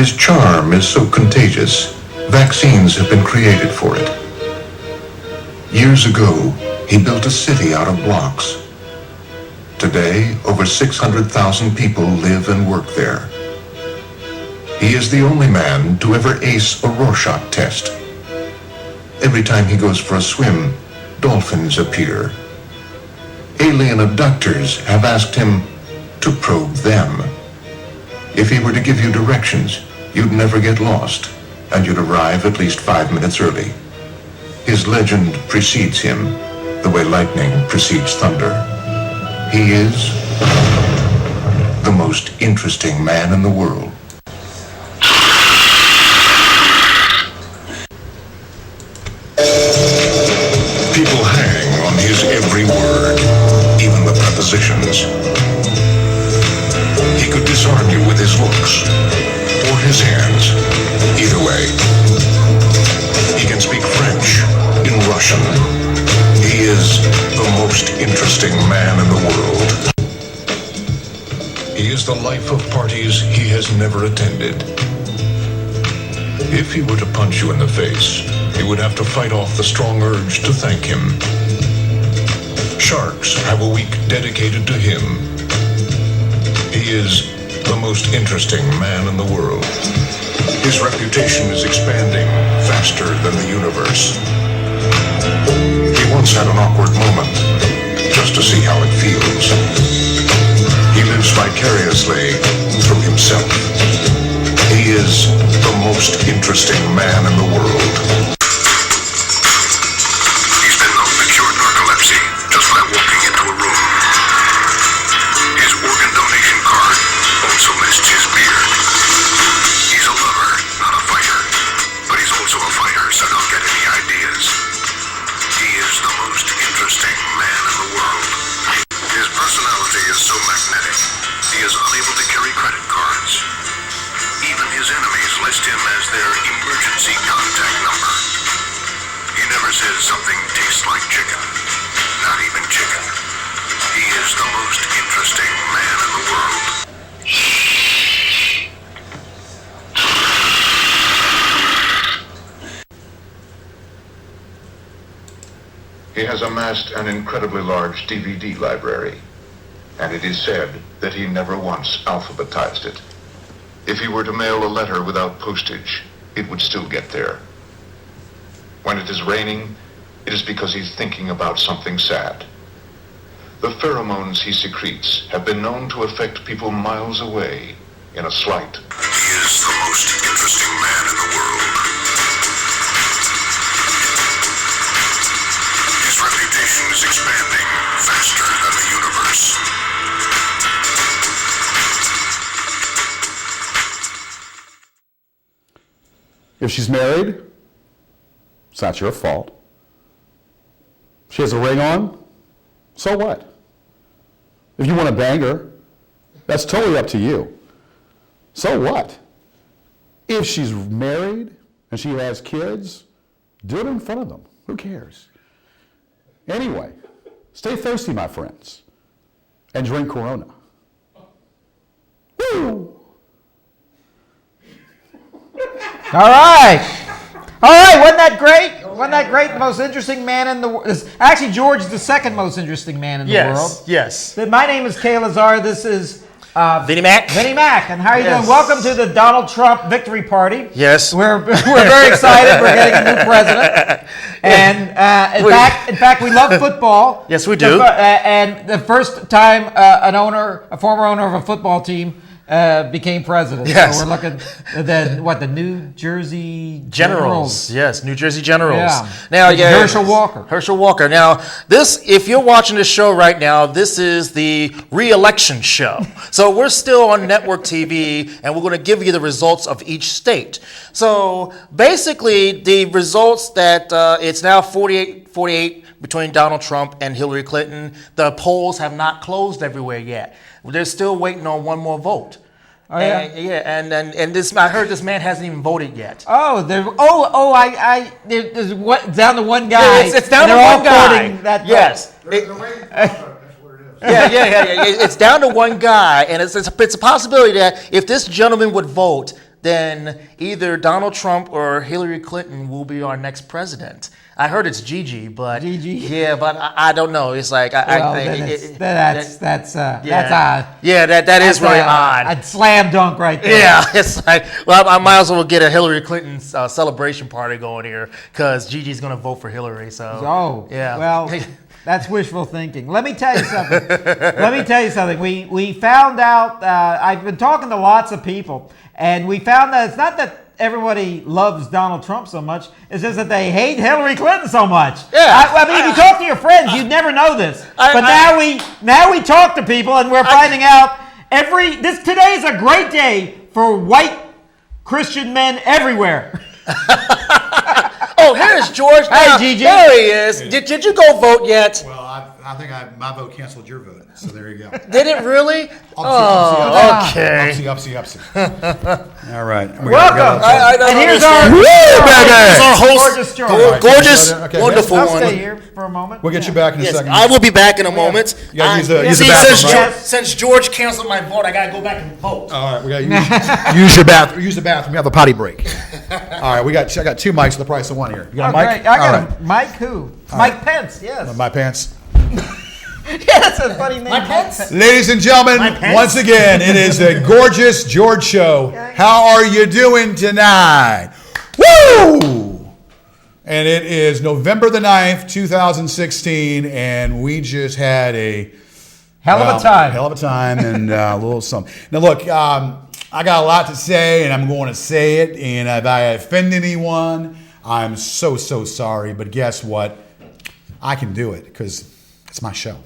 His charm is so contagious, vaccines have been created for it. Years ago, he built a city out of blocks. Today, over 600,000 people live and work there. He is the only man to ever ace a Rorschach test. Every time he goes for a swim, dolphins appear. Alien abductors have asked him to probe them. If he were to give you directions, you'd never get lost, and you'd arrive at least 5 minutes early. His legend precedes him, the way lightning precedes thunder. He is the most interesting man in the world. People hang on his every word, even the prepositions. He could disarm you with his looks, or his hands. Either way. He can speak French, in Russian. He is the most interesting man in the world. He is the life of parties he has never attended. If he were to punch you in the face, he would have to fight off the strong urge to thank him. Sharks have a week dedicated to him. He is the most interesting man in the world. His reputation is expanding faster than the universe. He once had an awkward moment, just to see how it feels. He lives vicariously through himself. He is the most interesting man in the world. He's been known to cure narcolepsy just by walking into a room. His organ donation card also lists his beard. He's a lover, not a fighter. But he's also a fighter, so don't get any ideas. He is the most interesting man in the world. His personality is so magnetic, he is unable to carry credit cards. Even his enemies list him as their emergency contact number. He never says something tastes like chicken. Not even chicken. He is the most interesting man in the world. He has amassed an incredibly large DVD library, and it is said that he never once alphabetized it. If he were to mail a letter without postage, it would still get there. When it is raining, it is because he's thinking about something sad. The pheromones he secretes have been known to affect people miles away in a slight. He is the most interesting man in the world. His reputation is expanding faster than the universe. If she's married, it's not your fault. She has a ring on, so what? If you want to bang her, that's totally up to you. So what? If she's married and she has kids, do it in front of them. Who cares? Anyway, stay thirsty, my friends, and drink Corona. Woo! All right. All right, wasn't that great? Wasn't that great? The most interesting man in the world. Actually, George is the second most interesting man in the world. Yes. My name is Kay Lazar. This is Vinnie Mac. Vinnie Mac. And how are you doing? Welcome to the Donald Trump victory party. Yes. We're very excited. We're getting a new president. And in fact, we love football. Yes, we do. And the first time a former owner of a football team became president. Yes. So we're looking at the New Jersey Generals. Yes, New Jersey Generals. Yeah. Now, Herschel Walker. Herschel Walker. Now, if you're watching this show right now, this is the re-election show. So we're still on network TV, and we're going to give you the results of each state. So basically, the results that it's now 48-48 between Donald Trump and Hillary Clinton. The polls have not closed everywhere yet. They're still waiting on one more vote. Oh yeah, and this I heard this man hasn't even voted yet. There's down to one guy. Yeah, it's down to one guy. Yes. That's what it is. Yeah. It's down to one guy, and it's a possibility that if this gentleman would vote, then either Donald Trump or Hillary Clinton will be our next president. I heard it's Gigi, but yeah, but I don't know. It's like that's odd. Yeah, that is really odd. A slam dunk right there. Yeah, it's like, well, I might as well get a Hillary Clinton celebration party going here because Gigi's going to vote for Hillary. So yeah, well. That's wishful thinking. Let me tell you something. We found out, I've been talking to lots of people, and we found that it's not that everybody loves Donald Trump so much, it's just that they hate Hillary Clinton so much. Yeah. I mean, if you talk to your friends, you'd never know this. But now we talk to people, and we're finding out today is a great day for white Christian men everywhere. Oh, here's George. Hey, Gigi. There he is. Did you go vote yet? Well, I think my vote canceled your vote, so there you go. Did it really? Okay. Upsy. All right. Welcome. And here's our host, gorgeous, Okay. wonderful I'll one. stay here for a moment. We'll get you back in a Yes, second. I will be back in a moment. You gotta use the See, bathroom, right? since George canceled my vote, I gotta go back and vote. All right, we got use your bathroom. Use the bathroom. We have a potty break. All right, I got two mics for the price of one here. You got a mic? Great. I got a Mike who? Mike Pence, yes. My pants. Yeah, that's a funny name. Mike Pence. Ladies and gentlemen, once again, it is the gorgeous George Show. How are you doing tonight? Woo! And it is November the 9th, 2016, and we just had a Hell of a time and a little something. Now, look, I got a lot to say, and I'm going to say it, and if I offend anyone, I'm so sorry, but guess what? I can do it because it's my show.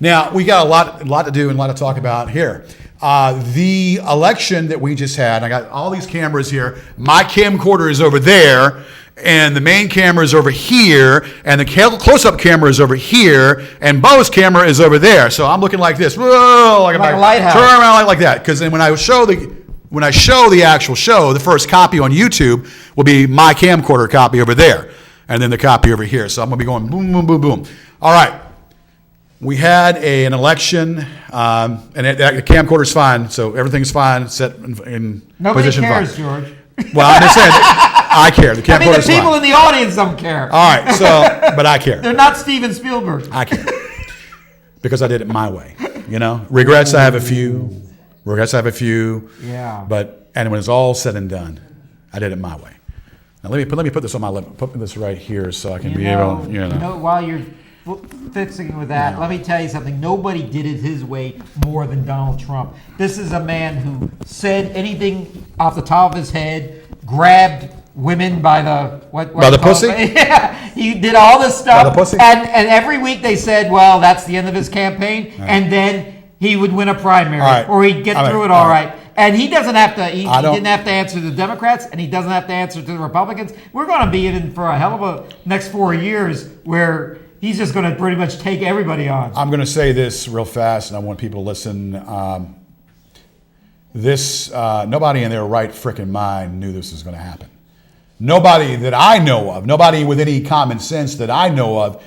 Now, we got a lot to do and a lot to talk about here. The election that we just had, I got all these cameras here. My camcorder is over there, and the main camera is over here, and the close-up camera is over here, and Bo's camera is over there. So I'm looking like this, whoa, like a lighthouse. Turn around like that, because then when I show the actual show, the first copy on YouTube will be my camcorder copy over there, and then the copy over here. So I'm going to be going boom, boom, boom, boom. All right. We had an election, and the camcorder's fine, so everything's fine, set in Nobody position cares, fine. George. Well, I'm just saying, I care. The camcorder's I mean, the people fine. in the audience don't care. All right, but I care. They're not Steven Spielberg. I care. Because I did it my way, Regrets, I have a few. Yeah. And when it's all said and done, I did it my way. Now, let me put this on my lip. Put this right here so I can be able, While you're fixing with that, let me tell you something. Nobody did it his way more than Donald Trump. This is a man who said anything off the top of his head, grabbed women by the by the pussy. Yeah, he did all this stuff. By the pussy? And every week they said, well, that's the end of his campaign, and then he would win a primary, or he'd get through it all right. And he doesn't have to. He didn't have to answer to the Democrats, and he doesn't have to answer to the Republicans. We're going to be in for a hell of a next 4 years where he's just going to pretty much take everybody on. I'm going to say this real fast, and I want people to listen. Nobody in their right frickin' mind knew this was going to happen. Nobody that I know of, nobody with any common sense that I know of,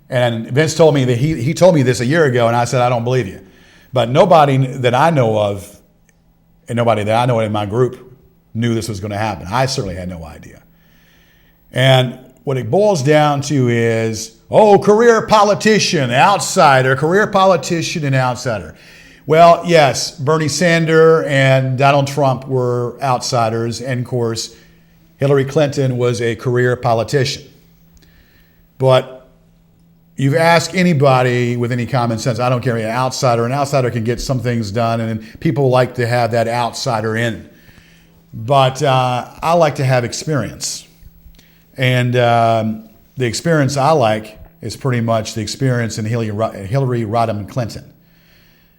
and Vince told me that he told me this a year ago, and I said, I don't believe you. But nobody that I know of, and nobody that I know in my group knew this was going to happen. I certainly had no idea. And what it boils down to is, career politician, outsider, career politician and outsider. Well, yes, Bernie Sanders and Donald Trump were outsiders, and of course, Hillary Clinton was a career politician. But you've asked anybody with any common sense, I don't care, an outsider can get some things done, and people like to have that outsider in. But I like to have experience. And the experience I like is pretty much the experience in Hillary Rodham Clinton.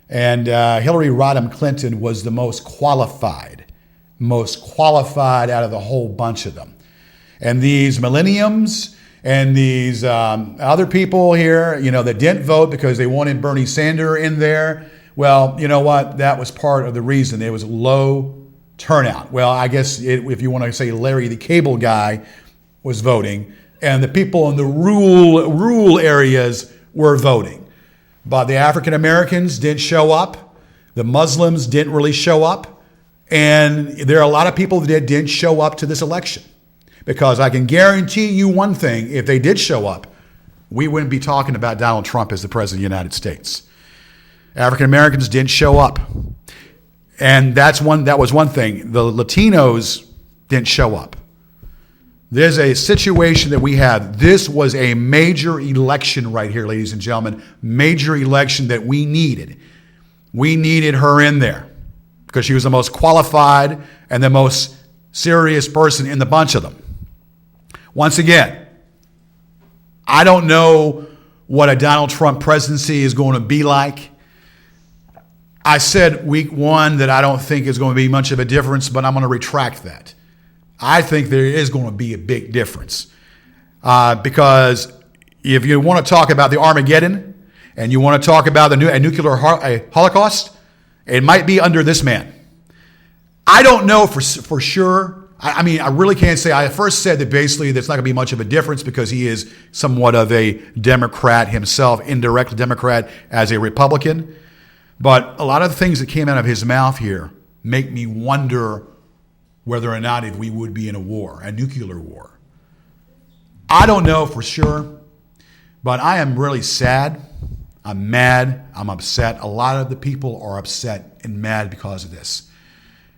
And Hillary Rodham Clinton was the most qualified out of the whole bunch of them. And these millenniums and these other people here, that didn't vote because they wanted Bernie Sanders in there, well, you know what? That was part of the reason. It was low turnout. Well, I guess if you want to say Larry the Cable Guy was voting, and the people in the rural areas were voting. But the African Americans didn't show up. The Muslims didn't really show up. And there are a lot of people that didn't show up to this election. Because I can guarantee you one thing, if they did show up, we wouldn't be talking about Donald Trump as the President of the United States. African Americans didn't show up. And that was one thing. The Latinos didn't show up. There's a situation that we have. This was a major election right here, ladies and gentlemen. Major election that we needed. We needed her in there because she was the most qualified and the most serious person in the bunch of them. Once again, I don't know what a Donald Trump presidency is going to be like. I said week one that I don't think is going to be much of a difference, but I'm going to retract that. I think there is going to be a big difference. Because if you want to talk about the Armageddon and you want to talk about a nuclear holocaust, it might be under this man. I don't know for sure. I mean, I really can't say. I first said that basically there's not going to be much of a difference because he is somewhat of a Democrat himself, indirect Democrat as a Republican. But a lot of the things that came out of his mouth here make me wonder whether or not if we would be in a war, a nuclear war. I don't know for sure, but I am really sad. I'm mad. I'm upset. A lot of the people are upset and mad because of this.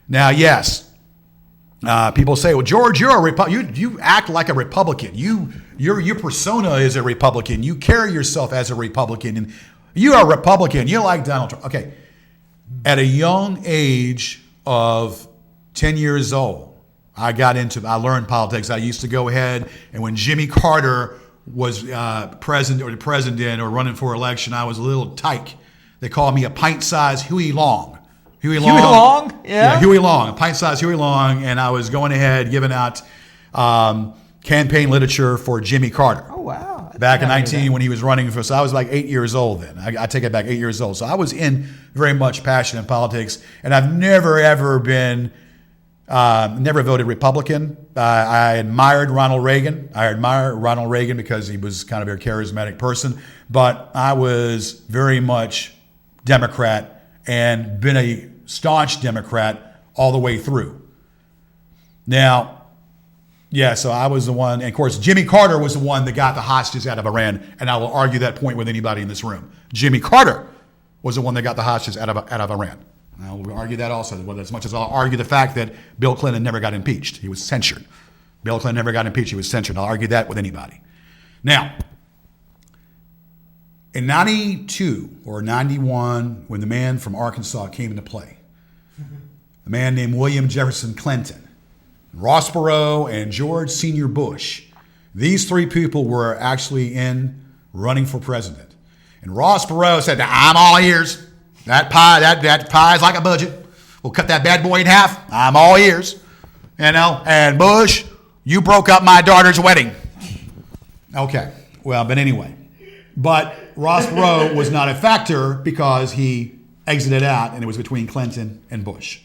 Now, yes. People say, well, George, you're a Republican. You act like a Republican. Your persona is a Republican. You carry yourself as a Republican. And you are a Republican. You like Donald Trump. Okay. At a young age of 10 years old, I learned politics. I used to go ahead, and when Jimmy Carter was president or running for election, I was a little tyke. They called me a pint-sized Huey Long. Huey Long? Yeah, Huey Long, a pint-sized Huey Long, and I was going ahead giving out campaign literature for Jimmy Carter. Oh, wow. Back in 19 when he was running for, so I was like 8 years old then. I take it back, 8 years old. So I was in very much passionate in politics, and I've never, ever been, never voted Republican. I admired Ronald Reagan. I admire Ronald Reagan because he was kind of a charismatic person, but I was very much Democrat and been a staunch Democrat all the way through. Now, yeah, so I was the one, and of course, Jimmy Carter was the one that got the hostages out of Iran, and I will argue that point with anybody in this room. Jimmy Carter was the one that got the hostages out of Iran. I will argue that also, as much as I'll argue the fact that Bill Clinton never got impeached. He was censured. Bill Clinton never got impeached. He was censured. I'll argue that with anybody. Now, in 92 or 91, when the man from Arkansas came into play, a man named William Jefferson Clinton, Ross Perot, and George Senior Bush, these three people were actually running for president. And Ross Perot said, I'm all ears. That pie's like a budget. We'll cut that bad boy in half. I'm all ears. And Bush, you broke up my daughter's wedding. Okay, well, but anyway. But Ross Perot was not a factor because he exited out, and it was between Clinton and Bush.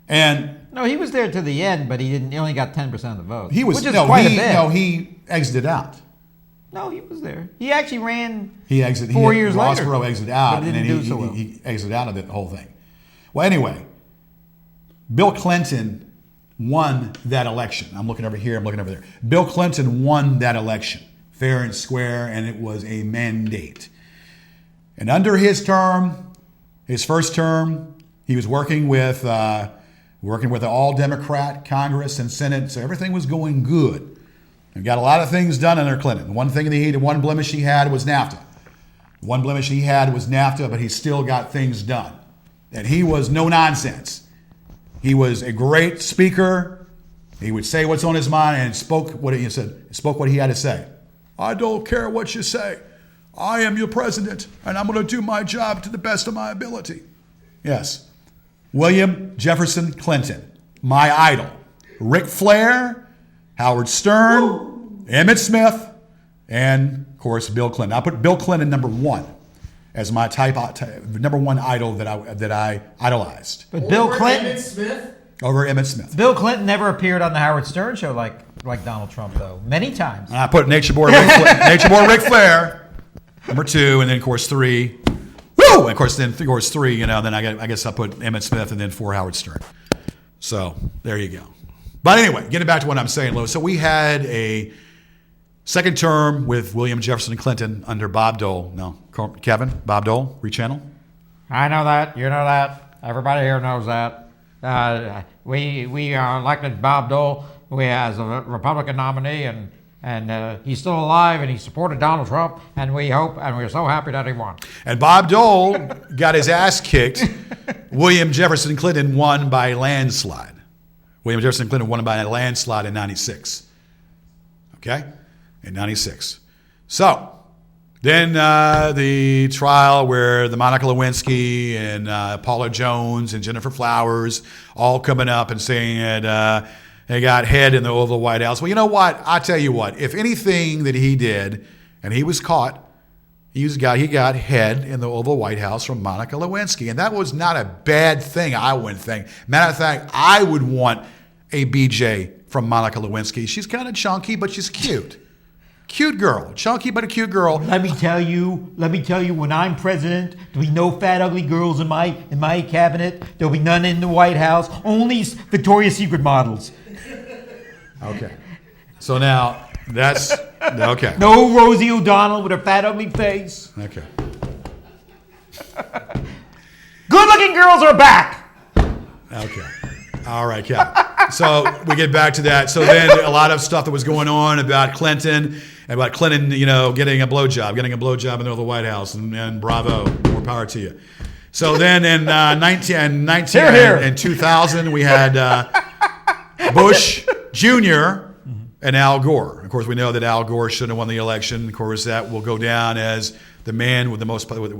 And no, he was there to the end, but he only got 10% of the vote. He was which is quite a bit. No, he exited out. No, he was there. He actually ran. He exited 4 years Ross later. Perot exited out, and then he exited out of the whole thing. Well, anyway, Bill Clinton won that election. I'm looking over here. I'm looking over there. Bill Clinton won that election, fair and square, and it was a mandate. And under his term, his first term, he was working with an all-Democrat Congress and Senate, so everything was going good. And got a lot of things done under Clinton. One blemish he had was NAFTA. One blemish he had was NAFTA, but he still got things done. And he was no nonsense. He was a great speaker. He would say what's on his mind and spoke what he had to say. I don't care what you say. I am your president, and I'm going to do my job to the best of my ability. Yes. William Jefferson Clinton, my idol. Ric Flair, Howard Stern, Emmett Smith, and, of course, Bill Clinton. I put Bill Clinton number one as my number one idol that I idolized. But Bill Clinton Emmett Smith? Over Emmett Smith. Bill Clinton never appeared on the Howard Stern show like Donald Trump, though. Many times. And I put Nature Boy Ric Flair, number two, and then, of course, three. Woo! And, of course, three, then I guess I put Emmett Smith and then 4 Howard Stern. So there you go. But anyway, getting back to what I'm saying, Lou. So we had a second term with William Jefferson Clinton under Bob Dole. No, Kevin, Bob Dole, rechannel. I know that. You know that. Everybody here knows that. We elected Bob Dole as a Republican nominee, and he's still alive, and he supported Donald Trump, and we're so happy that he won. And Bob Dole got his ass kicked. William Jefferson Clinton won by landslide. William Jefferson Clinton won by a landslide in 96. Okay? In 96. So, then the trial where the Monica Lewinsky and Paula Jones and Jennifer Flowers all coming up and saying that they got head in the Oval White House. Well, you know what? I tell you what. If anything that he did, and he was caught, he got head in the Oval White House from Monica Lewinsky. And that was not a bad thing, I wouldn't think. Matter of fact, I would want a BJ from Monica Lewinsky. She's kind of chunky, but she's cute. Cute girl. Chunky, but a cute girl. Let me tell you, when I'm president, there'll be no fat, ugly girls in my cabinet. There'll be none in the White House. Only Victoria's Secret models. Okay. So now, that's, okay. No Rosie O'Donnell with her fat, ugly face. Okay. Good-looking girls are back. Okay. All right, Kevin. So we get back to that. So then a lot of stuff that was going on about Clinton, getting a blowjob in the White House, and bravo, more power to you. So then in 2000, we had Bush Jr. and Al Gore. Of course, we know that Al Gore shouldn't have won the election. Of course, that will go down as the man with the most votes,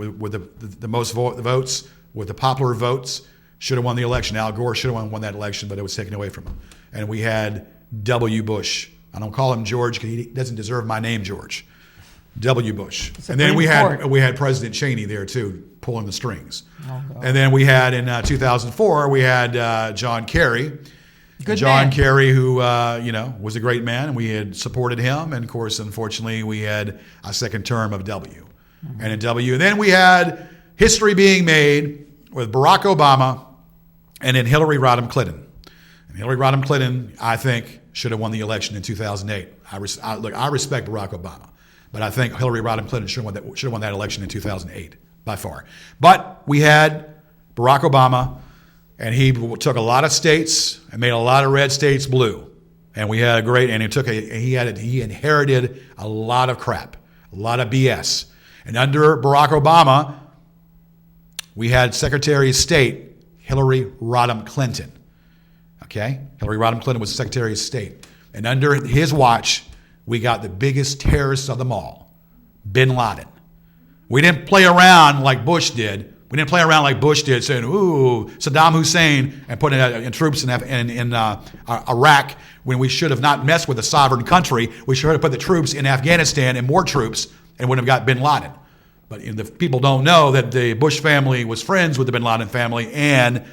with the popular votes. Should have won the election. Al Gore should have won that election, but it was taken away from him. And we had W. Bush. I don't call him George because he doesn't deserve my name, George. W. Bush. And then we had President Cheney there too, pulling the strings. Oh, and then we had in 2004 we had John Kerry. John Kerry, who was a great man, and we had supported him. And of course, unfortunately, we had a second term of W. Mm-hmm. And in W. And then we had history being made with Barack Obama and then Hillary Rodham Clinton. And Hillary Rodham Clinton, I think, should have won the election in 2008. I respect Barack Obama, but I think Hillary Rodham Clinton should have won that election in 2008 by far. But we had Barack Obama, and he took a lot of states and made a lot of red states blue. And we had he inherited a lot of crap, a lot of BS. And under Barack Obama, we had Secretary of State Hillary Rodham Clinton. Okay? Hillary Rodham Clinton was Secretary of State. And under his watch, we got the biggest terrorist of them all, Bin Laden. We didn't play around like Bush did. Saying, ooh, Saddam Hussein, and putting in troops in Iraq when we should have not messed with a sovereign country. We should have put the troops in Afghanistan and more troops and would have got Bin Laden. But the people don't know that the Bush family was friends with the Bin Laden family, and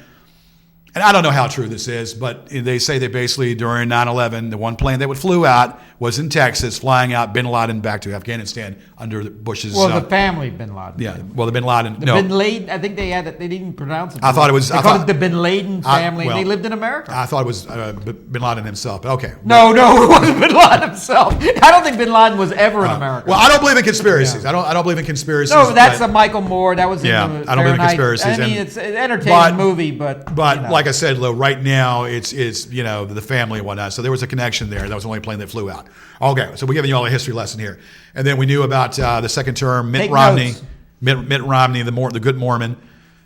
I don't know how true this is, but they say that basically during 9/11, the one plane that flew out was in Texas, flying out Bin Laden back to Afghanistan under Bush's. Well, the family Bin Laden. Yeah, well, the Bin Laden. Bin Laden. I think they didn't pronounce it. I thought it was. They called it the Bin Laden family. They lived in America. I thought it was Bin Laden himself, but okay. No, it wasn't Bin Laden himself. I don't think Bin Laden was ever in America. Well, I don't believe in conspiracies. Yeah. I don't believe in conspiracies. No, that's a Michael Moore. That was I don't believe in conspiracies. I mean, it's an entertaining movie, but like I said, Lou, right now it's the family and whatnot. So there was a connection there. That was the only plane that flew out. Okay, so we're giving you all a history lesson here, and then we knew about the second term, Mitt Romney, the good Mormon,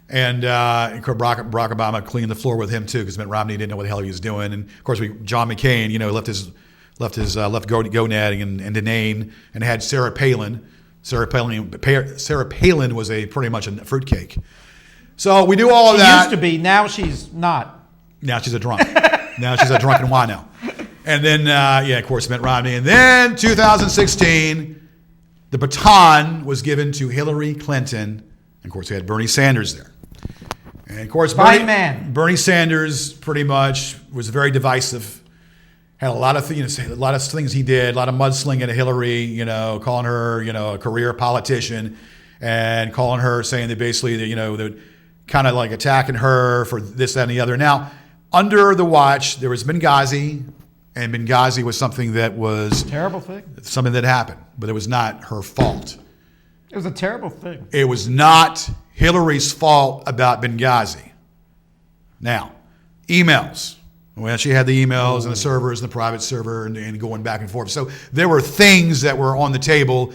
and Barack Obama cleaned the floor with him too, because Mitt Romney didn't know what the hell he was doing, and of course John McCain, left gonad and Denane, and had Sarah Palin. Sarah Palin was pretty much a fruitcake. So we do all of that. She used to be. Now she's not. Now she's a drunk. Now she's a drunken wino. And then, of course, Mitt Romney. And then 2016, the baton was given to Hillary Clinton. And of course, we had Bernie Sanders there. And of course, Bernie Sanders pretty much was very divisive. Had a lot of things he did, a lot of mudslinging at Hillary, calling her, a career politician, and calling her, saying that basically that, that kind of like attacking her for this, that, and the other. Now, under the watch, there was Benghazi, and Benghazi was something that was terrible thing. Something that happened, but it was not her fault. It was a terrible thing. It was not Hillary's fault about Benghazi. Now, emails. Well, she had the emails and the servers and the private server and going back and forth. So there were things that were on the table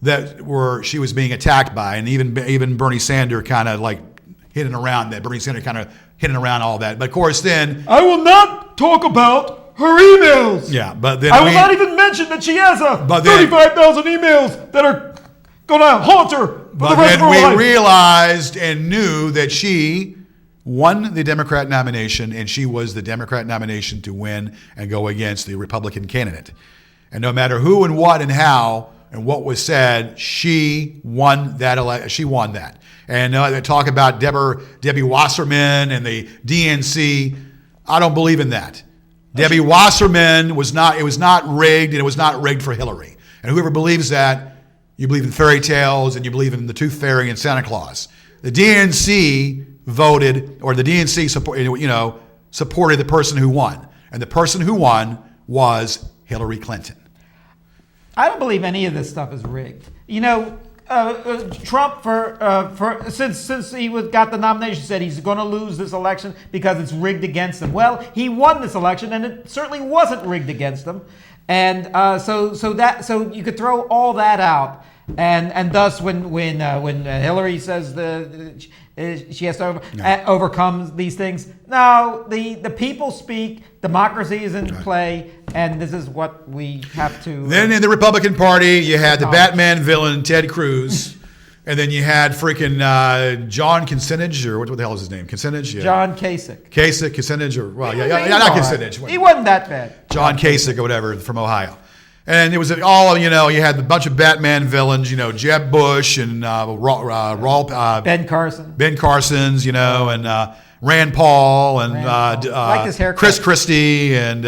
that she was being attacked by, and even Bernie Sanders kind of like hitting around that. Bernie Sanders kind of hitting around all that. But of course, then I will not talk about her emails. Yeah, but then I will not even mention that she has 35,000 emails that are going to haunt her for the rest of her life. But then we realized and knew that she won the Democrat nomination, and she was the Democrat nomination to win and go against the Republican candidate. And no matter who and what and how and what was said, she won that. She won that. And they talk about Debbie Wasserman and the DNC. I don't believe in that. Debbie Wasserman was not rigged, and it was not rigged for Hillary. And whoever believes that, you believe in fairy tales and you believe in the Tooth Fairy and Santa Claus. The DNC voted, or the DNC supported the person who won, and the person who won was Hillary Clinton. I don't believe any of this stuff is rigged. Trump, since he got the nomination, said he's going to lose this election because it's rigged against him. Well, he won this election, and it certainly wasn't rigged against him. And so you could throw all that out, and thus when Hillary says she has to overcome these things. No, the people speak. Democracy is in play, and this is what we have to. Then in the Republican Party, you had the Batman villain Ted Cruz, and then you had freaking John Kucinich, or what the hell is his name? Kucinich? Yeah. John Kasich. Kucinich, or not Kucinich. He wasn't that bad. John Kasich or whatever from Ohio. And it was all, you had a bunch of Batman villains, Jeb Bush and Ben Carson. Ben Carson's, and Rand Paul and like his haircut. Chris Christie and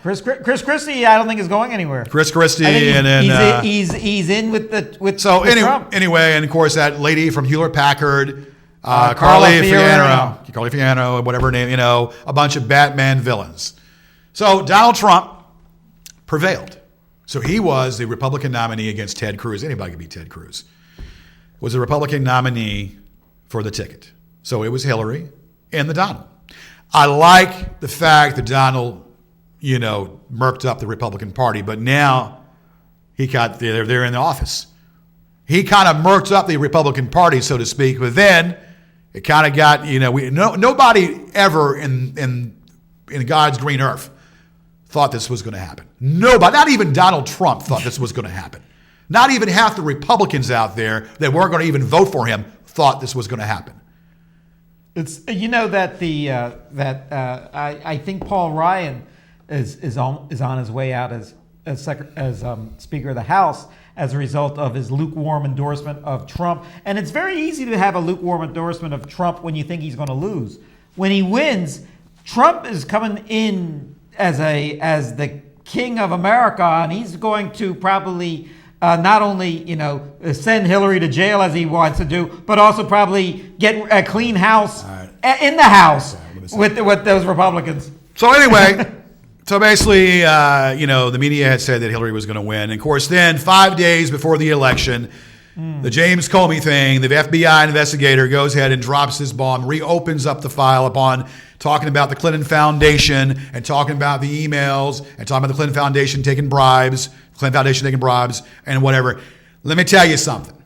Chris Christie. I don't think is going anywhere. Chris Christie he's in with Trump. Anyway, and of course that lady from Hewlett Packard, Carly Fiorina, whatever her name, a bunch of Batman villains. So Donald Trump prevailed. So he was the Republican nominee against Ted Cruz. Anybody could be Ted Cruz. Was the Republican nominee for the ticket. So it was Hillary and the Donald. I like the fact that Donald, murked up the Republican Party, but now they're in the office. He kind of murked up the Republican Party, so to speak, but then it kind of got, nobody ever in God's green earth thought this was going to happen. Nobody, not even Donald Trump thought this was going to happen. Not even half the Republicans out there that weren't going to even vote for him thought this was going to happen. It's that I think Paul Ryan is on his way out as Speaker of the House as a result of his lukewarm endorsement of Trump. And it's very easy to have a lukewarm endorsement of Trump when you think he's going to lose. When he wins, Trump is coming in as the king of America, and he's going to probably not only send Hillary to jail as he wants to do, but also probably get a clean house in the House with those Republicans. So anyway, basically, the media had said that Hillary was going to win. And of course, then 5 days before the election, the James Comey thing, the FBI investigator goes ahead and drops his bomb, reopens up the file upon talking about the Clinton Foundation and talking about the emails and talking about the Clinton Foundation taking bribes, and whatever. Let me tell you something.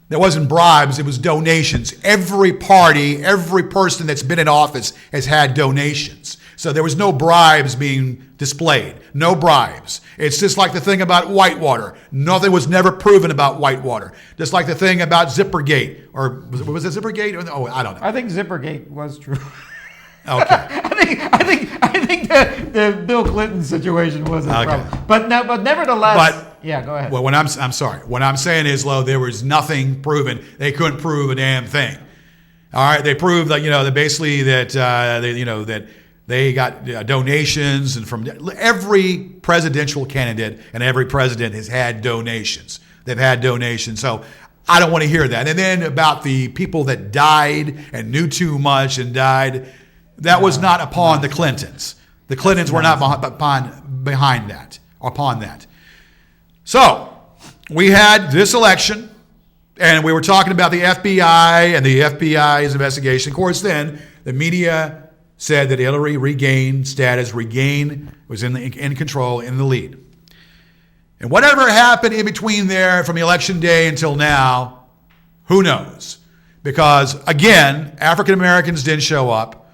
It wasn't bribes, it was donations. Every party, every person that's been in office has had donations. So there was no bribes being displayed. No bribes. It's just like the thing about Whitewater. Nothing was never proven about Whitewater. Just like the thing about Zippergate. Or was it Zippergate? Oh, I don't know. I think Zippergate was true. Okay. I think the Bill Clinton situation was a problem. But nevertheless. Yeah, go ahead. Well, I'm sorry. What I'm saying is, there was nothing proven. They couldn't prove a damn thing. All right, they proved that that they got donations, and from every presidential candidate and every president has had donations. They've had donations. So I don't want to hear that. And then about the people that died and knew too much and died. That was not upon the Clintons. The Clintons were not behind that, upon that. So, we had this election, and we were talking about the FBI and the FBI's investigation. Of course, then the media said that Hillary regained status, was in control, in the lead. And whatever happened in between there from the election day until now, who knows? Because, again, African Americans didn't show up.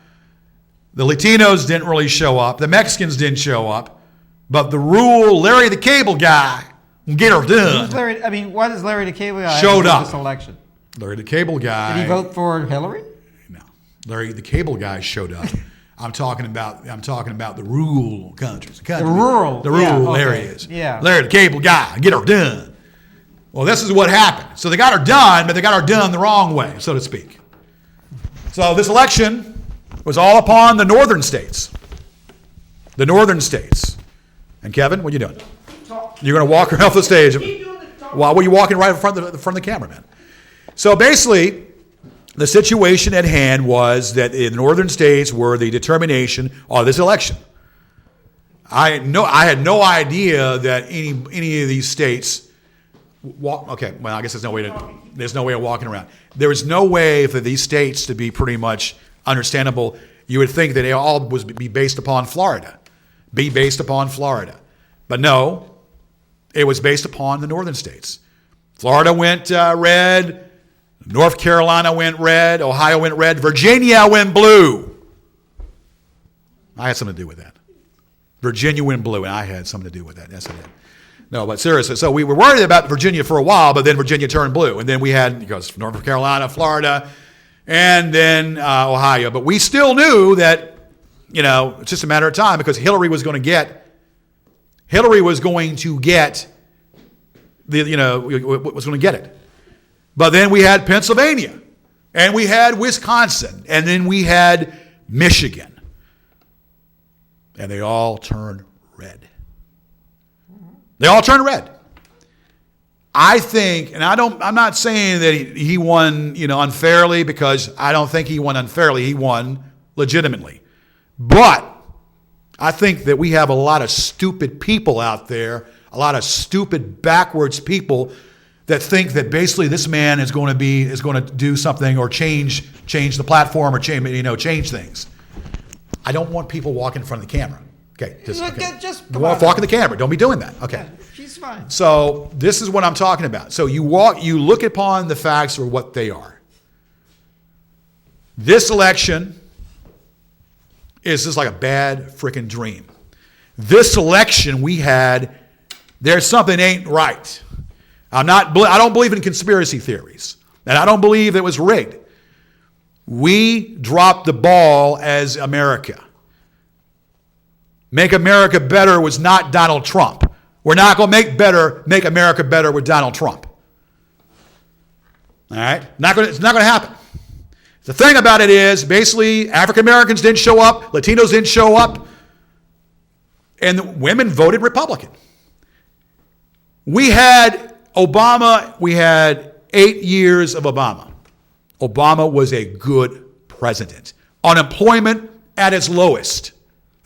The Latinos didn't really show up. The Mexicans didn't show up. But the Larry the Cable Guy, get her done. What does Larry the Cable Guy showed up this election? Larry the Cable Guy. Did he vote for Hillary? No. Larry the Cable Guy showed up. I'm talking about the rural countries. The rural areas. Yeah. Larry the Cable Guy, get her done. Well, this is what happened. So they got her done, but they got her done the wrong way, so to speak. So this election was all upon the northern states. The northern states. And Kevin, what are you doing? You're going to walk around the stage. Why were you walking right in front of the camera, man? So basically, the situation at hand was that in the northern states were the determination of this election. I had no idea that any of these states. Okay, well, I guess there's no way of walking around. There was no way for these states to be pretty much understandable. You would think that they all would be based upon Florida, but no, it was based upon the northern states. Florida went red. North Carolina went red. Ohio went red. Virginia went blue. I had something to do with that. Virginia went blue, and I had something to do with that. Yes, I did. No, but seriously, so we were worried about Virginia for a while, but then Virginia turned blue. And then we had, North Carolina, Florida, and then Ohio. But we still knew that, it's just a matter of time because Hillary was going to get it. But then we had Pennsylvania, and we had Wisconsin, and then we had Michigan. And they all turned red. They all turned red. I think, and I'm not saying that he won, unfairly, because I don't think he won unfairly. He won legitimately. But I think that we have a lot of stupid people out there, a lot of stupid backwards people that think that basically this man is going to do something or change the platform or change things. I don't want people walking in front of the camera. Okay, just walk in the camera. Don't be doing that. Okay, yeah, she's fine. So this is what I'm talking about. So you look upon the facts for what they are. This election is just like a bad freaking dream. This election we had, there's something ain't right. I don't believe in conspiracy theories, and I don't believe it was rigged. We dropped the ball as America. Make America better was not Donald Trump. We're not going to make America better with Donald Trump. All right? It's not going to happen. The thing about it is, basically, African Americans didn't show up, Latinos didn't show up, and women voted Republican. We had Obama, we had 8 years of Obama. Obama was a good president. Unemployment at its lowest.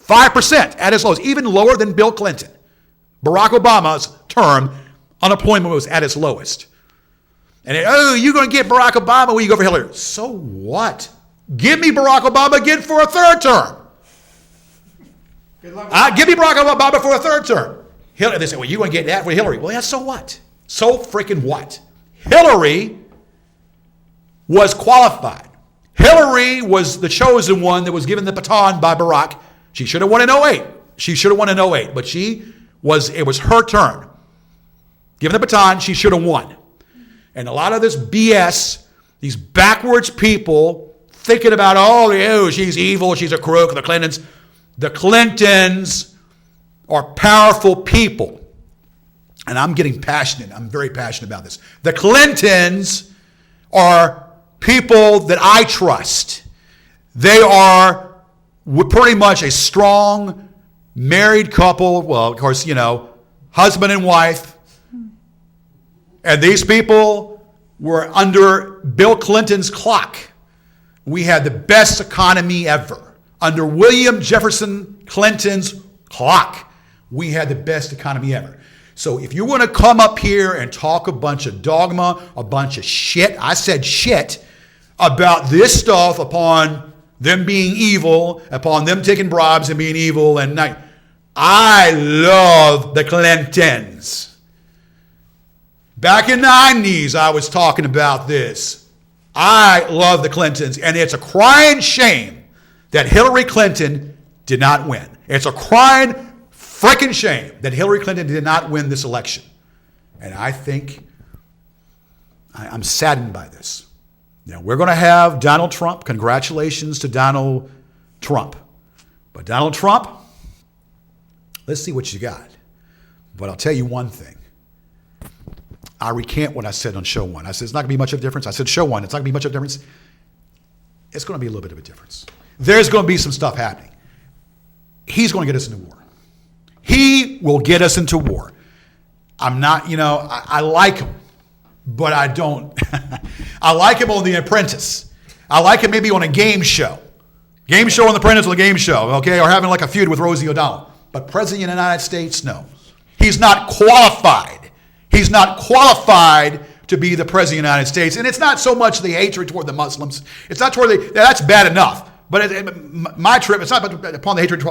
5% at its lowest, even lower than Bill Clinton. Barack Obama's term, unemployment was at its lowest. And you're going to get Barack Obama, well, you go for Hillary. So what? Give me Barack Obama again for a third term. Give me Barack Obama for a third term. They say, well, you're going to get that for Hillary. Well, yeah, so what? So freaking what? Hillary was qualified. Hillary was the chosen one that was given the baton by Barack. She should have won in 08. But it was her turn. Given the baton, she should have won. And a lot of this BS, these backwards people thinking about, she's evil, she's a crook, the Clintons. The Clintons are powerful people. And I'm getting passionate. I'm very passionate about this. The Clintons are people that I trust. They are pretty much a strong married couple. Well, of course, husband and wife. And these people were under Bill Clinton's clock. We had the best economy ever. under William Jefferson Clinton's clock, we had the best economy ever. So if you want to come up here and talk a bunch of dogma, a bunch of shit, I said shit, about this stuff upon them being evil, upon them taking bribes and being evil, and I love the Clintons. Back in the 90s, I was talking about this. I love the Clintons, and it's a crying shame that Hillary Clinton did not win. It's a crying freaking shame that Hillary Clinton did not win this election. And I think I'm saddened by this. Now, we're going to have Donald Trump. Congratulations to Donald Trump. But Donald Trump, let's see what you got. But I'll tell you one thing. I recant what I said on show one. I said it's not going to be much of a difference. I said show one, it's not going to be much of a difference. It's going to be a little bit of a difference. There's going to be some stuff happening. He's going to get us into war. He will get us into war. I'm not, I like him, but I don't. I like him on The Apprentice. I like him maybe on a game show. Game show on The Apprentice or the game show, okay? Or having like a feud with Rosie O'Donnell. But President of the United States, no. He's not qualified. He's not qualified to be the President of the United States. And it's not so much the hatred toward the Muslims. It's not toward that's bad enough. But my trip, it's not upon the hatred,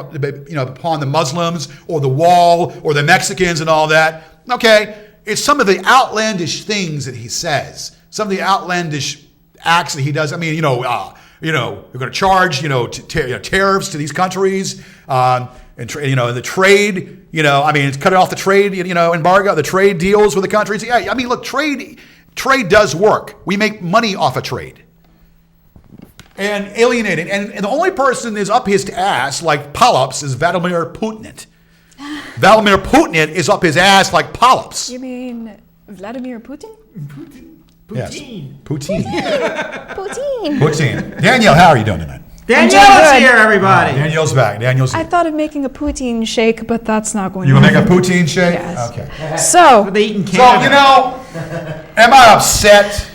upon the Muslims or the wall or the Mexicans and all that. Okay, it's some of the outlandish things that he says, some of the outlandish acts that he does. I mean, we're going to charge, tariffs to these countries, and the trade, it's cutting off the trade, embargo, the trade deals with the countries. Yeah, I mean, look, trade does work. We make money off of trade. And alienated. And the only person is up his ass like polyps is Vladimir Putin. Vladimir Putin is up his ass like polyps. You mean Vladimir Putin? Putin. Yes. Putin. Putin. Danielle, how are you doing tonight? Danielle's here, everybody. Danielle's back. Danielle's here. I thought of making a poutine shake, but that's not going You to want to make a poutine shake? Yes. Okay. So, They eat in Canada. Am I upset?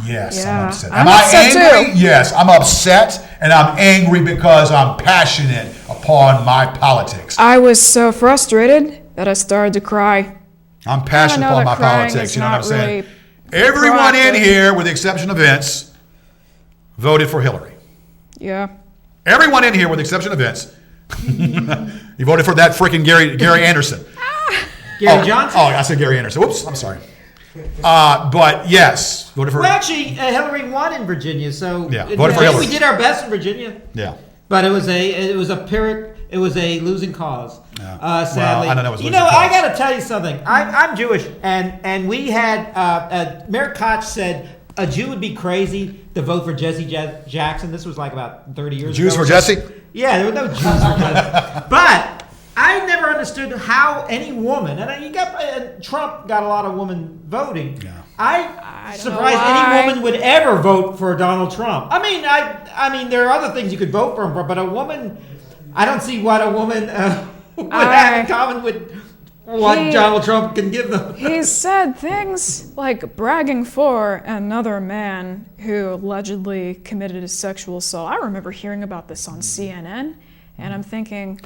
Yes, yeah. I'm upset. I'm Am I upset angry? too. Yes, I'm upset, and I'm angry because I'm passionate upon my politics. I was so frustrated that I started to cry. I'm passionate I know upon my that crying politics. is You know what I'm not saying? really Everyone in proactive. here, with the exception of Vince, voted for Hillary. Yeah. Everyone in here, with the exception of Vince, you voted for that freaking Gary Anderson. Gary Johnson? Oh, I said Gary Anderson. Whoops, I'm sorry. But yes, voted for. Well, actually, Hillary won in Virginia, so Yeah, voted for Hillary. we did our best in Virginia. Yeah. But it was a losing cause. Yeah. Sadly, Well, I don't know it was losing I cause. got to tell you something. I'm Jewish, and we had Mayor Koch said a Jew would be crazy to vote for Jesse Jackson. This was like about 30 years ago. Jews for Jesse? Yeah, there were no Jews for Jesse. But I never understood how any woman, and Trump got a lot of women voting. Yeah. I I'm don't know surprised why. any woman would ever vote for Donald Trump. I mean, there are other things you could vote for him for, but a woman, I don't see what a woman would have in common with what Donald Trump can give them. He said things like bragging for another man who allegedly committed a sexual assault. I remember hearing about this on CNN, and I'm thinking,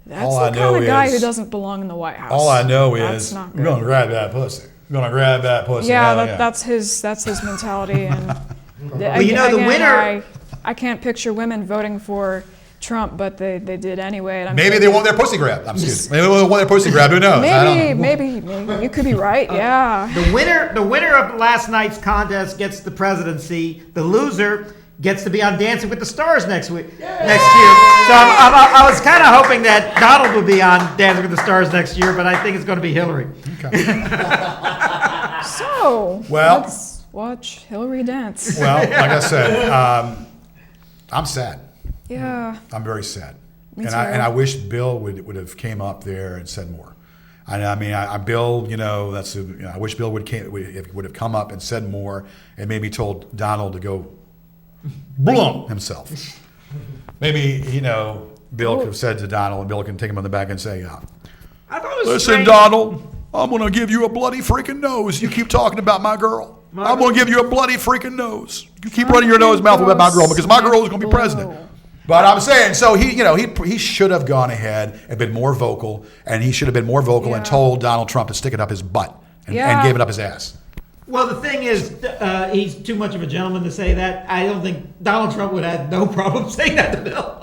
that's All I the know kind of guy is- who doesn't belong in the White House. All I know That's is not we're going to good. grab that pussy. We're going to grab that pussy. Yeah, Hell that's his mentality. And Well, the winner. I can't picture women voting for Trump, but they did anyway. And I'm Maybe they thinking, want their pussy grabbed. Excuse me. Maybe they want their pussy grabbed. Who knows? I don't know. Maybe you could be right. Yeah. The winner of last night's contest gets the presidency. The loser gets to be on Dancing with the Stars next year. So I was kind of hoping that Donald would be on Dancing with the Stars next year, but I think it's going to be Hillary. So Well- let's watch Hillary dance. Well, like I said, I'm sad. Yeah. I'm very sad. Me and too. I wish Bill would have came up there and said more. Bill, I wish Bill would have come up and said more and maybe told Donald to go boom himself. Maybe, Bill could have said to Donald, and Bill can take him on the back and say, I thought it was listen, strange. Donald, I'm going to give you a bloody freaking nose. You keep talking about my girl. I'm going to give you a bloody freaking nose. You keep running your mouth about my girl because my girl is going to be president. But I'm saying, so he should have gone ahead and been more vocal, and he should have been more vocal and told Donald Trump to stick it up his butt and gave it up his ass. Well, the thing is, he's too much of a gentleman to say that. I don't think Donald Trump would have no problem saying that to Bill.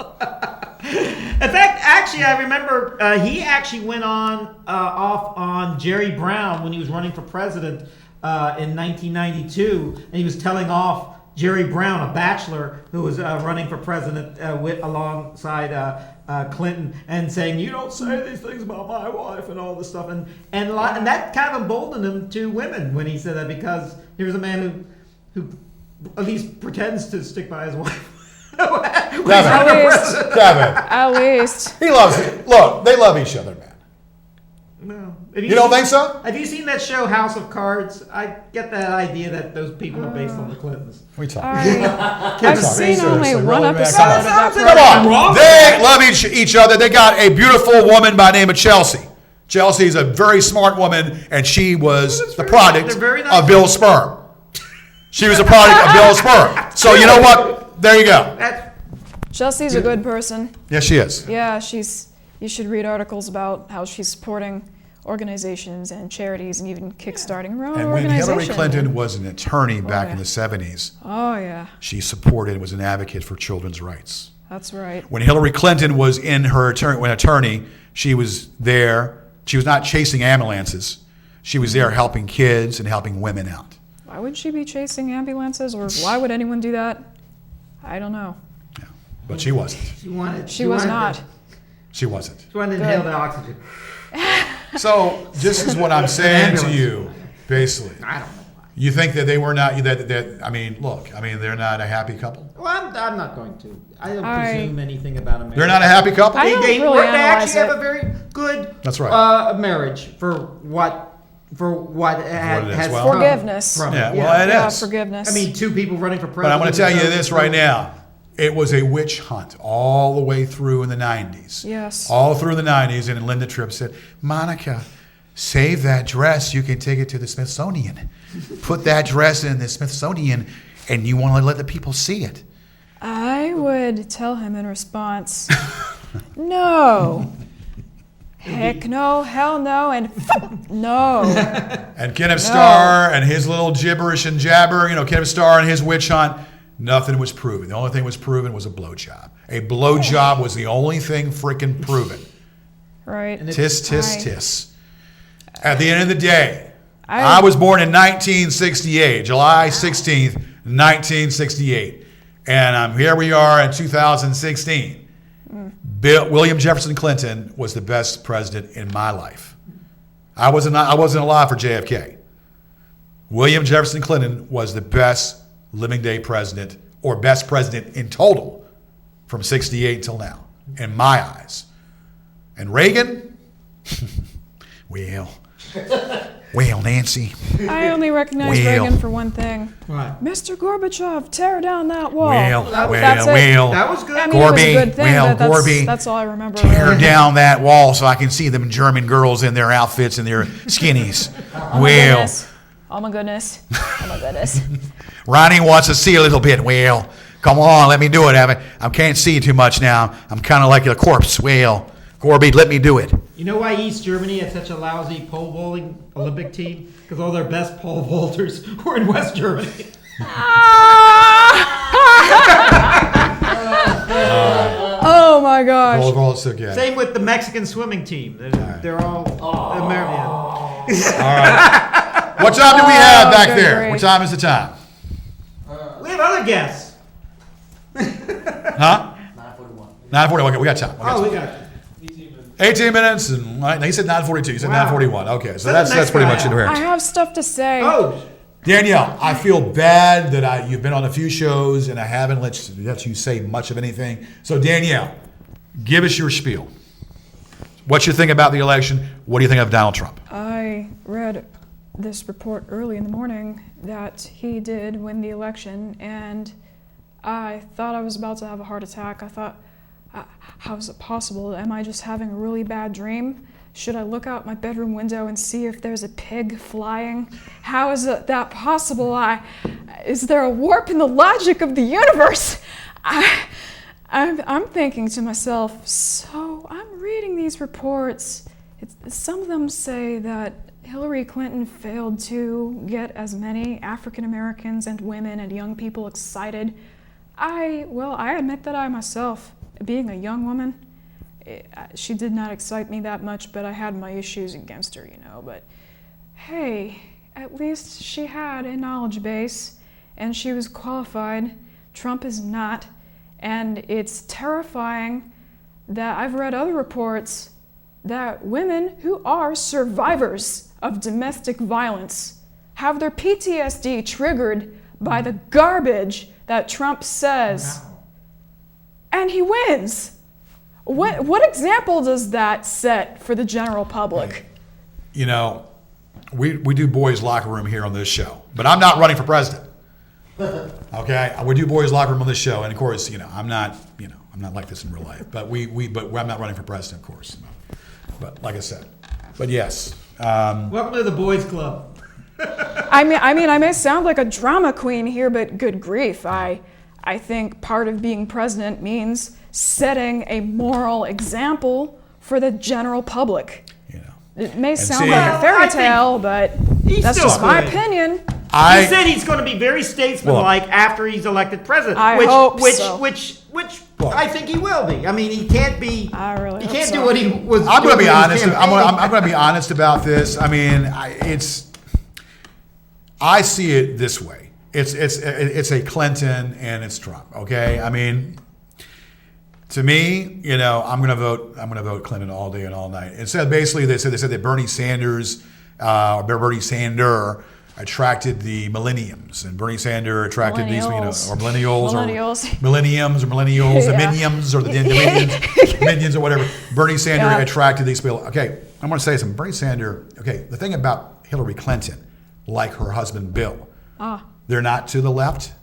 In fact, actually, I remember he actually went off on Jerry Brown when he was running for president in 1992, and he was telling off Jerry Brown, a bachelor who was running for president alongside Clinton, and saying, "You don't say these things about my wife," and all this stuff, and that kind of emboldened him to women when he said that, because he was a man who at least pretends to stick by his wife. At least. He loves it. Look, they love each other, man. No. You don't think so? Have you seen that show House of Cards? I get that idea that those people are based on the Clintons. We talk. I've seen only one episode of that. Come on. They love each other. They got a beautiful woman by the name of Chelsea. Chelsea's a very smart woman, and she was the product of Bill's sperm. She was a product of Bill's sperm. So you know what? There you go. Chelsea's a good person. Yes, she is. Yeah, you should read articles about how she's supporting organizations and charities and even kickstarting her own and when organization. Hillary Clinton was an attorney back in the 70s, she supported and was an advocate for children's rights. That's right. When Hillary Clinton was in her attorney, she was there. She was not chasing ambulances. She was there helping kids and helping women out. Why would she be chasing ambulances, or why would anyone do that? I don't know. Yeah, but she wasn't. She was not. She wasn't. She wanted to inhale the oxygen. So this is what I'm saying to you, basically. I don't know why. You think that they were not, they're not a happy couple? Well, I'm not going to. I don't presume anything about a marriage. They're not a happy couple? I don't really they analyze actually it. have a very good That's right. marriage for what has well. come Forgiveness. from it. Yeah, well, it is. Forgiveness. I mean, two people running for president. But I'm going to tell you this right now. It was a witch hunt all the way through in the 90s. Yes. All through the 90s, and Linda Tripp said, "Monica, save that dress. You can take it to the Smithsonian. Put that dress in the Smithsonian, and you want to let the people see it." I would tell him in response, no. Heck no, hell no, and no. And Kenneth Starr and his little gibberish and jabber, Kenneth Starr and his witch hunt, nothing was proven. The only thing was proven was a blowjob. A blowjob was the only thing freaking proven. Right. Tis, tis, tis. At the end of the day, I was born in 1968, July 16th, 1968. And here we are in 2016. William Jefferson Clinton was the best president in my life. I wasn't alive for JFK. William Jefferson Clinton was the best living day president, or best president in total, from 68 until now, in my eyes. And Reagan, well, Nancy. I only recognize Reagan for one thing. What? Mr. Gorbachev, tear down that wall. That was good. I mean, it was a good thing, but Gorby, that's all I remember. Tear down that wall so I can see them German girls in their outfits and their skinnies. Oh my goodness. Oh my goodness. Ronnie wants to see a little bit. Well, come on, let me do it. I can't see too much now. I'm kind of like a corpse. Well, Gorby, let me do it. You know why East Germany had such a lousy pole vaulting Olympic team? Because all their best pole vaulters were in West Germany. Oh my gosh. Pole vaults again. Same with the Mexican swimming team. They're all American. All right. What time do we have back there? Great. What time is the time? We have other guests. Huh? 9:41. Okay, we got time. We got 18 minutes, and he said 9:42. You said Wow. 9:41. Okay, so Let that's the next pretty guy much out. it here. I have stuff to say. Oh, Danielle, I feel bad that you've been on a few shows and I haven't let you say much of anything. So Danielle, give us your spiel. What you think about the election? What do you think of Donald Trump? I read this report early in the morning that he did win the election, and I thought I was about to have a heart attack. I thought, how is it possible? Am I just having a really bad dream? Should I look out my bedroom window and see if there's a pig flying? How is that possible? Is there a warp in the logic of the universe? I'm thinking to myself, so I'm reading these reports. Some of them say that Hillary Clinton failed to get as many African Americans and women and young people excited. I admit that I myself, being a young woman, she did not excite me that much, but I had my issues against her, But hey, at least she had a knowledge base and she was qualified. Trump is not. And it's terrifying that I've read other reports that women who are survivors of domestic violence have their PTSD triggered by the garbage that Trump says. Wow. And he wins. What example does that set for the general public? We do boys' locker room here on this show, but I'm not running for president. Okay, we do boys' locker room on this show, and of course, I'm not like this in real life. But I'm not running for president, of course. But like I said, but yes. Welcome to the boys' club. I may sound like a drama queen here, but good grief, I think part of being president means setting a moral example for the general public. It may sound like a fairy tale, but that's just my opinion. He said he's going to be very statesmanlike after he's elected president. I hope so. Which I think he will be. I mean, he can't be. I really he hope can't so. do what he was. I'm going to be honest. I'm going to be honest about this. I mean, I see it this way. It's a Clinton and it's Trump. Okay. I mean, to me, I'm going to vote Clinton all day and all night. Instead, basically, they said that Bernie Sanders attracted the millenniums, and Bernie Sanders attracted these, or millennials, or minions, or the minions, or whatever. Bernie Sanders attracted these people. Okay, I'm going to say something. Bernie Sanders. Okay, the thing about Hillary Clinton, like her husband Bill, they're not to the left,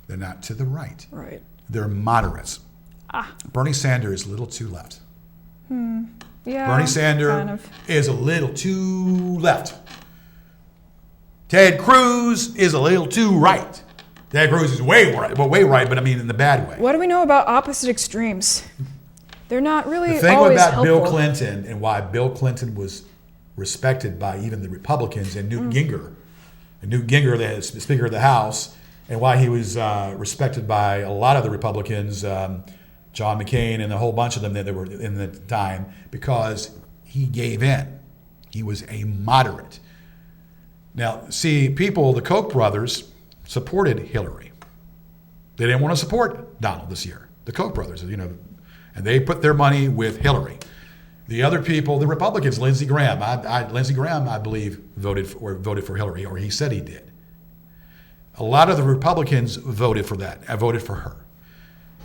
they're not to the right. Right. They're moderates. Bernie Sanders is a little too left. Yeah. Bernie Sanders is a little too left. Ted Cruz is a little too right. Ted Cruz is way right, but I mean in the bad way. What do we know about opposite extremes? They're not really the thing always about helpful. Bill Clinton and why Bill Clinton was respected by even the Republicans and Newt Gingrich, the Speaker of the House, and why he was respected by a lot of the Republicans, John McCain and a whole bunch of them that were in the time, because he gave in. He was a moderate. Now, see, the Koch brothers supported Hillary. They didn't want to support Donald this year. The Koch brothers, and they put their money with Hillary. The other people, the Republicans, Lindsey Graham, I believe, voted for Hillary, or he said he did. A lot of the Republicans voted for that. I voted for her.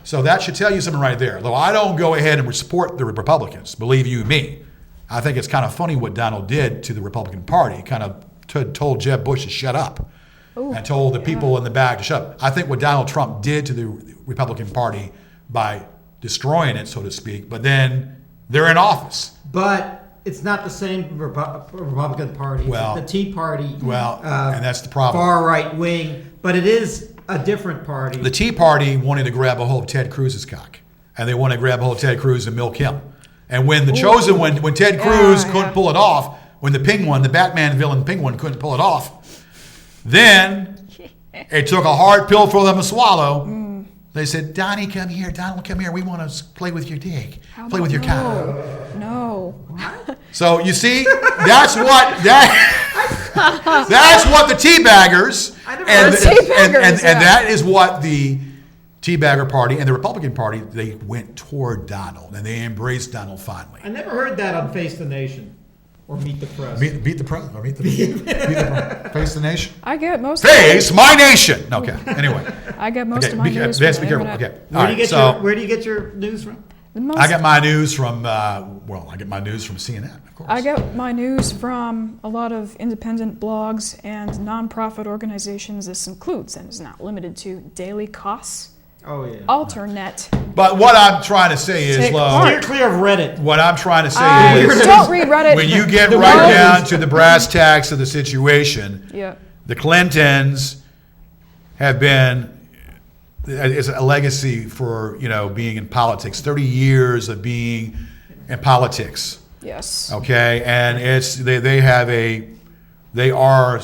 So that should tell you something right there. Though I don't go ahead and support the Republicans, believe you me. I think it's kind of funny what Donald did to the Republican Party. Kind of told Jeb Bush to shut up. And told the people in the back to shut up. I think what Donald Trump did to the Republican Party by destroying it, so to speak, but then they're in office. But it's not the same Republican Party. Well, the Tea Party. Well, and that's the problem. Far right wing, but it is a different party. The Tea Party wanted to grab a hold of Ted Cruz's cock, and they want to grab a hold of Ted Cruz and milk him. And when the chosen one, when Ted Cruz couldn't pull it off, when the Penguin, the Batman villain Penguin, couldn't pull it off, then it took a hard pill for them to swallow. They said, Donnie, come here. Donald, come here. We want to play with your dick. Play with your cock. No. So you see, that's what the teabaggers and that is what the Teabagger Party and the Republican Party, they went toward Donald and they embraced Donald finally. I never heard that on Face the Nation or Meet the Press. Beat the press or meet the press. Face the Nation. I get most. Face my nation. Okay. Anyway. I get most of my news. Be careful. Okay. Where do you get your news from? I get my news from I get my news from CNN, of course. I get my news from a lot of independent blogs and nonprofit organizations. This includes and is not limited to Daily Kos. Oh yeah. Alternet. But what I'm trying to say is, steer clear of Reddit. What I'm trying to say is, don't read Reddit. When you get right down to the brass tacks of the situation, yeah. The Clintons have been is a legacy for, being in politics. 30 years of being in politics. Yes. Okay, and they are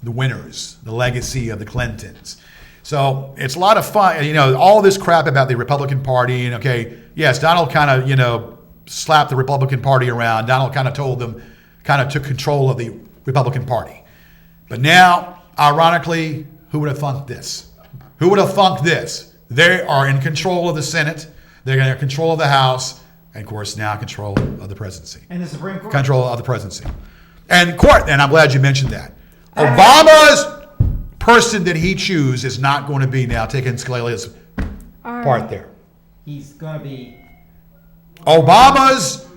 the winners, the legacy of the Clintons. So it's a lot of fun. All this crap about the Republican Party, and yes, Donald kind of, slapped the Republican Party around. Donald kind of took control of the Republican Party. But now, ironically, who would have thunk this? Who would have thunk this? They are in control of the Senate. They're in control of the House. And, of course, now control of the presidency. And the Supreme Court. Control of the presidency. And court, and I'm glad you mentioned that. Obama's person that he chooses is not going to be now taking Scalia's part there. He's going to be... Obama's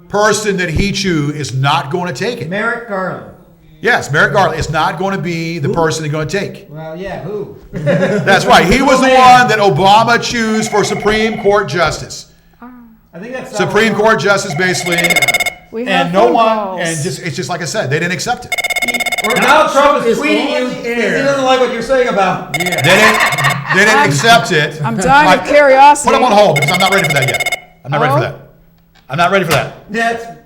person that he chooses is not going to take it. Merrick Garland. Yes, Merrick Garland is not going to be the person they're going to take. Well, yeah, who? That's right. He was the one that Obama chose for Supreme Court Justice. I think that's Supreme Court Justice, basically. We have And no phone one, calls. and it's just like I said, they didn't accept it. Donald Trump is tweeting you because he doesn't like what you're saying about. They didn't accept it. I'm dying of curiosity. Put them on hold because I'm not ready for that yet. I'm not ready for that. I'm not ready for that.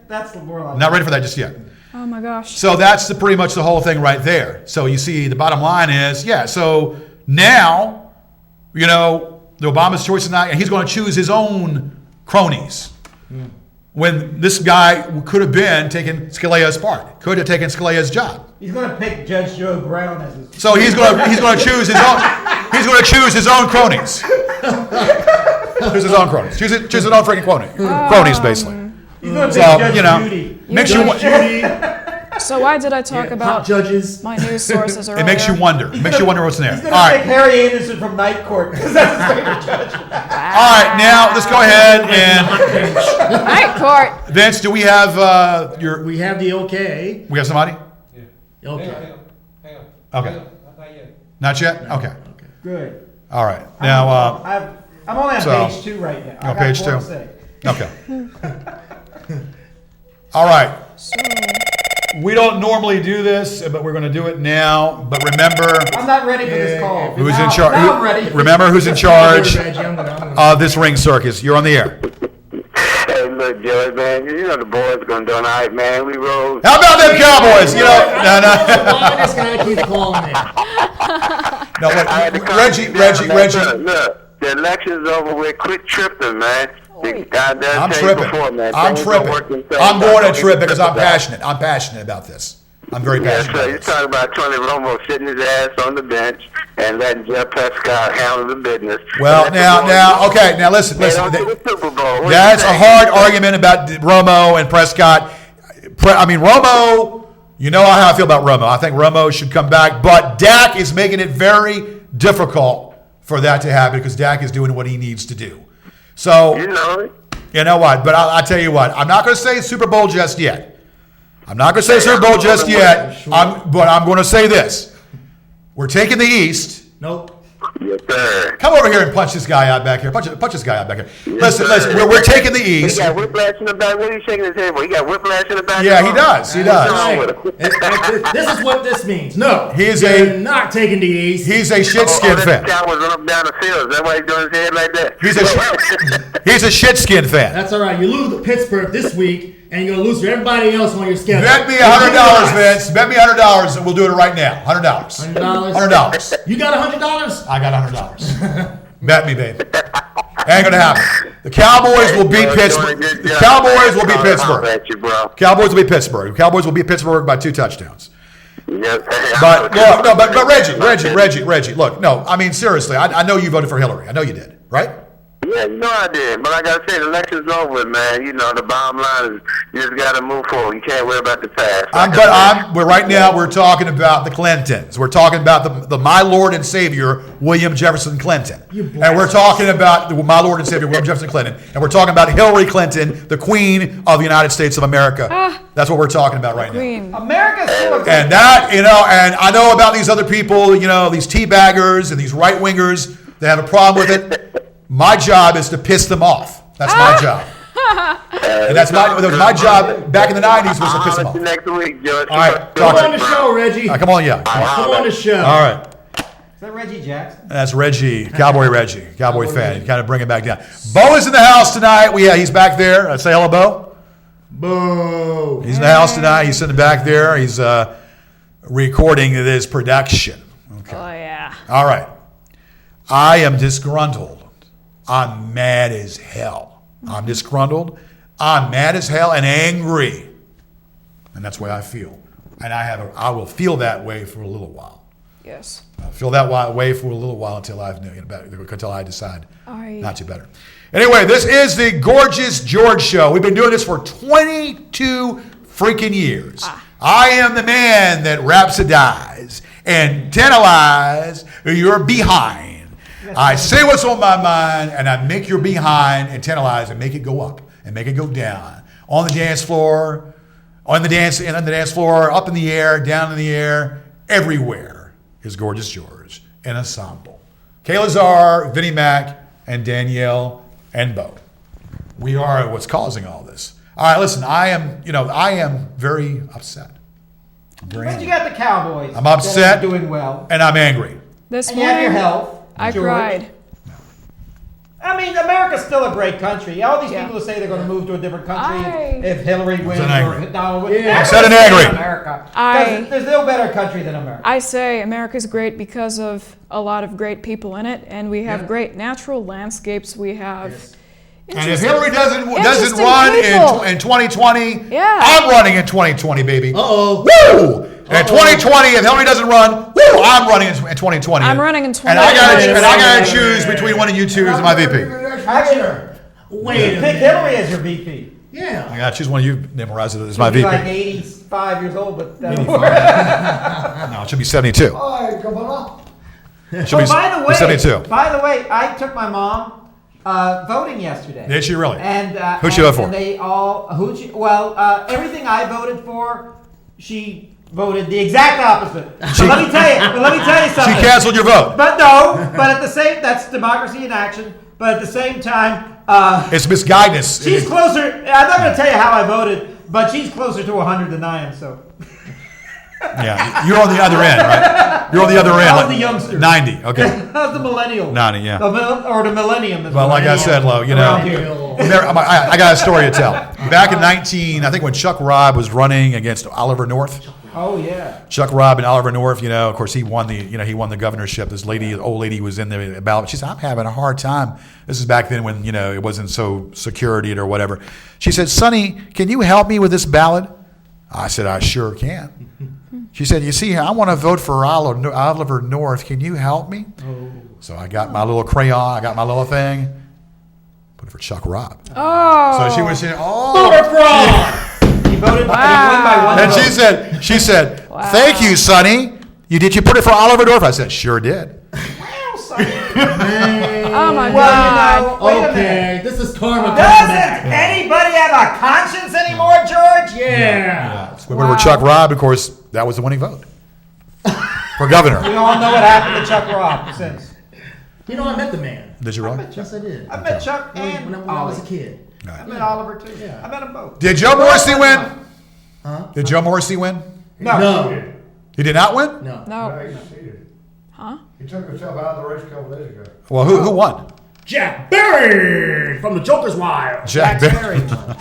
That's the more like. I'm not ready for that just yet. Oh my gosh. So that's pretty much the whole thing right there. So you see, the bottom line is, so now, the Obama's choice is not, and he's going to choose his own cronies. When this guy could have been taking Scalia's part, could have taken Scalia's job. He's going to pick Judge Joe Brown as his. So he's going to choose his own. He's going to choose his own cronies. Choose his own cronies. Choose his own freaking cronies, basically. He's going to pick Judge Judy. Judy. So why did I talk about judges? my news sources earlier? It makes you wonder. It makes you wonder what's in there. He's going to pick Harry Anderson from Night Court because that's his favorite judge. All right, now let's go ahead and Night Court. Vince, do we have your? We have the okay. We have somebody? Okay. Hang on. Okay. Not yet. Not yet. Okay. Good. All right. Now, I'm only on so- page 2 right now. Oh, I got page more to 2. say. Okay. All right. We don't normally do this, but we're going to do it now. But remember, I'm not ready for this call. who's Now- in charge? Now I'm ready. Remember who's in charge Reggie, I'm gonna- of this ring circus. You're on the air. Hey, look, Joey, man, the boys are going to do all right, man. We roll. How about them Cowboys? No. Why this guy keeps calling me? No, Reggie. Look, the election's over with. Quit tripping, man. I'm tripping. I'm tripping. I'm going to trip because I'm passionate. I'm passionate about this. I'm very passionate. So you're talking about Tony Romo sitting his ass on the bench and letting Jeff Prescott handle the business. Well, now listen. Bowl. That's a hard argument about Romo and Prescott. Romo, you know how I feel about Romo. I think Romo should come back, but Dak is making it very difficult for that to happen because Dak is doing what he needs to do. So, you know what? But I'll tell you what. I'm not going to say Super Bowl just yet. But I'm going to say this. We're taking the East. Nope. Yes, sir. Come over here and punch this guy out back here. Punch this guy out back here. Listen. We're taking the East. He got whiplash in the back. What are you shaking his head for? He got whiplash in the back. Yeah, he does. He does. This is what this means. No, You're not taking the East. He's a shit-skin fan. Cowboys run up down the field. Is that why he's doing his head like that? He's a shit-skin fan. That's all right. You lose to Pittsburgh this week, and you're going to lose to everybody else on your schedule. Bet me $100, Vince. Bet me $100, and we'll do it right now. $100. $100. You got $100? I got $100. Bet me, baby. Ain't gonna happen. The Cowboys will beat Pittsburgh. The Cowboys will beat Pittsburgh. Cowboys will beat Pittsburgh. Cowboys will beat Pittsburgh by 2 touchdowns. But Reggie. Look, no. I mean, seriously. I know you voted for Hillary. I know you did, right? Yeah, I did. But like I said, the election's over, man. The bottom line is you just got to move forward. You can't worry about the past. Right now we're talking about the Clintons. We're talking about the my Lord and Savior, William Jefferson Clinton. And we're talking about my Lord and Savior, William Jefferson Clinton. And we're talking about Hillary Clinton, the Queen of the United States of America. That's what we're talking about right now. America's still a And that, and I know about these other people, these teabaggers and these right-wingers that have a problem with it. My job is to piss them off. That's my job. And that's my job back in the 90s was to piss them off. Next week, George. All right. Come on the show, Reggie. Come on, yeah. Come on the show. All right. that Reggie Jackson? That's Reggie, Cowboy Reggie, Cowboy fan. You kind of bring it back down. Bo is in the house tonight. He's back there. Say hello, Bo. Boo. He's in the house tonight. He's sitting back there. He's recording this production. Okay. Oh, yeah. All right. I am disgruntled. I'm mad as hell. I'm disgruntled. I'm mad as hell and angry. And that's the way I feel. And I will feel that way for a little while. Yes. I'll feel that way for a little while until I decide not to better. Anyway, this is the Gorgeous George Show. We've been doing this for 22 freaking years. I am the man that rhapsodize and tantalize your behind. I say what's on my mind, and I make your behind and tantalize and make it go up and make it go down. On the dance floor, on the dance floor, up in the air, down in the air, everywhere is Gorgeous George, an ensemble. Kay Lazar, Vinnie Mac, and Danielle and Bo. We are what's causing all this. All right, listen, I am very upset. But you got the Cowboys. I'm upset, doing well, and I'm angry. This and you have your morning, health. I George. cried. I mean, America's still a great country. All these people who say they're going to move to a different country if Hillary wins I said an angry. America. There's no better country than America. I say America's great because of a lot of great people in it, and we have great natural landscapes. We have. And if Hillary doesn't run in 2020, I'm running in 2020, baby. Uh-oh. Woo! In 2020, if Hillary doesn't run, I'm running in 2020. I'm running in 2020. And I gotta choose between one of you two as my VP. Actually, wait. Pick Hillary as your VP. Yeah. I gotta choose one of you, memorize it as my She'll be VP. like 85 years old, but No, it should be 72. by the 72. By the way, I took my mom voting yesterday. Did she really? And who'd she vote for? And they all everything I voted for, she voted the exact opposite. But let me tell you something. She canceled your vote. But that's democracy in action. But at the same time, it's misguidance. She's closer. I'm not going to tell you how I voted, but she's closer to 100 than I am. So. Yeah, you're on the other end, right? You're on the other end. I was the youngster. 90, okay. I was the millennial. 90, yeah. Or the millennium. Well, like I said, Lo, I got a story to tell. Back in I think when Chuck Robb was running against Oliver North. Oh yeah. Chuck Robb and Oliver North, of course he won the governorship. This old lady was in the ballot. She said, "I'm having a hard time." This is back then when it wasn't so secured or whatever. She said, "Sonny, can you help me with this ballot?" I said, "I sure can." She said, "You see, I want to vote for Oliver North. Can you help me?" Oh. So I got my little crayon. I got my little thing. Put it for Chuck Robb. Oh. So she was saying, "Oh, fraud." He voted. Wow. He won by one and vote. she said, wow. "Thank you, Sonny. Did you put it for Oliver North?" I said, "Sure did." Wow, Sonny. Oh my God. Wait a minute. Okay, this is karma. Doesn't anybody have a conscience anymore, George? Yeah. Remember Chuck Robb, of course, that was the winning vote for governor. We all know what happened to Chuck Robb since. I met the man. Did you really? Yes, I did. I met Chuck and when I was a kid. I met Oliver too. Yeah. I met them both. Did Joe Morrissey win? Huh? Did Joe Morrissey win? No. He did not win? No. Huh? He took himself out of the race a couple days ago. Well, who won? Jack Berry from the Joker's Wild. Jack Berry.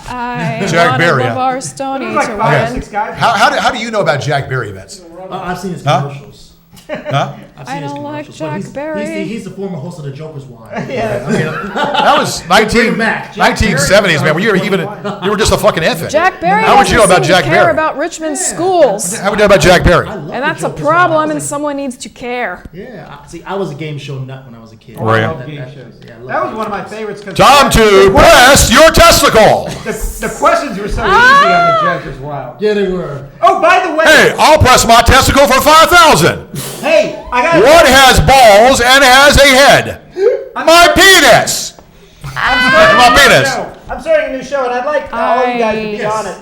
I Jack wanted Berry, LeVar Stoney Like to 5 or win. 6 guys. How do you know about Jack Berry, Vince? I've seen his commercials. Huh? I don't like Jack Berry. He's the former host of the Joker's Wild. Yeah. That was 1970s, man. You were just a fucking infant. Jack Berry How would you know about Jack care Berry? about Richmond schools. How would you know about Jack Berry? And that's a problem, and someone needs to care. Yeah. I was a game show nut when I was a kid. Were you? That was one of my favorites. Time to press your testicle. The questions were so easy on the Joker's Wild. Yeah, they were. Oh, by the way. Hey, I'll press my testicle for 5,000. Hey, I got. What has balls and has a head? My penis. I'm starting a new show, and I'd like all you guys to be on it.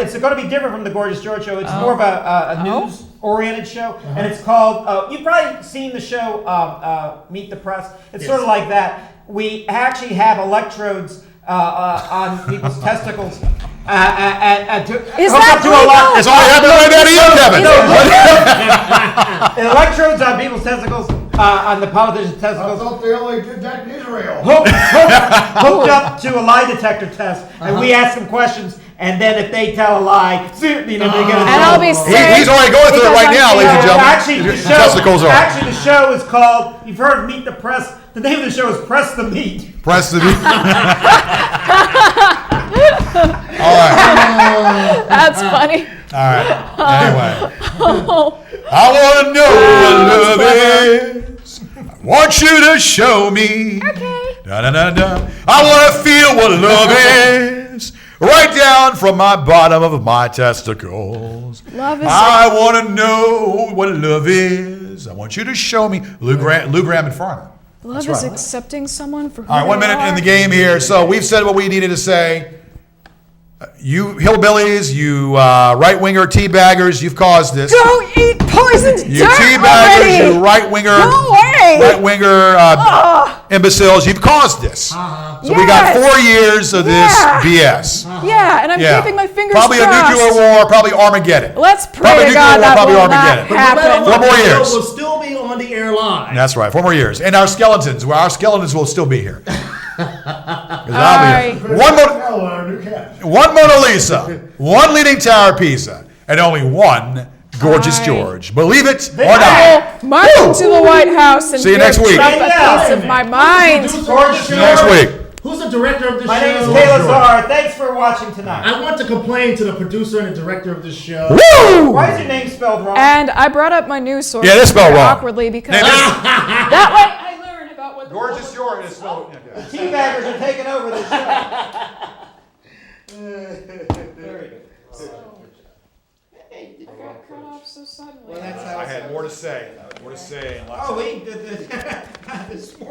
It's going to be different from the Gorgeous George show. It's more of a news-oriented show, and it's called. You've probably seen the show Meet the Press. It's sort of like that. We actually have electrodes on people's testicles. Is that legal? It's only happened right now to you, Kevin. Electrodes on people's testicles, on the politicians' I testicles, thought they only did that in Israel. hooked up to a lie detector test, and we ask them questions, and then if they tell a lie, they get a And I'll be safe. He's already going through it right now, ladies and gentlemen. Actually, the show is called, you've heard of Meet the Press. The name of the show is Press the Meat. Press the meat. All right. That's funny. All right. Anyway. I want to know what love is. I want you to show me. Okay. Da, da, da, da. I want to feel what love is. Right down from my bottom of my testicles. Love is I want to know what love is. I want you to show me. Lou Graham and Farmer. Love That's is right. accepting someone for who All right, 1 they minute are. in the game here. So we've said what we needed to say. You hillbillies, you right-winger teabaggers, you've caused this. Go eat poisoned You dirt teabaggers, already. you right-winger, Go away. imbeciles, you've caused this. So we got 4 years of this BS. Yeah, and I'm keeping my fingers Probably crossed. a nuclear war, probably Armageddon. Let's pray Probably to nuclear God war, that probably will not Armageddon. happen. 4 more The years. show will still be on the air live. That's right, 4 more years. And our skeletons will still be here. 'Cause I'll be here. One Mona Lisa, one Leaning Tower of Pisa, and only one Gorgeous George. Believe it or not. I will march into the White House and See you next give week. Trump a piece of my mind. See you next week. Who's the director of this My show? name is Kayla Czar. Thanks for watching tonight. I want to complain to the producer and the director of this show. Woo! Why is your name spelled wrong? And I brought up my news source Yeah, that's spelled wrong. awkwardly because that way I learned about what the Gorgeous George is spelled. Teabaggers are taking over the show. Very good. I got cut off so suddenly. Well, that's how I had more to say. Oh, we did this. This morning.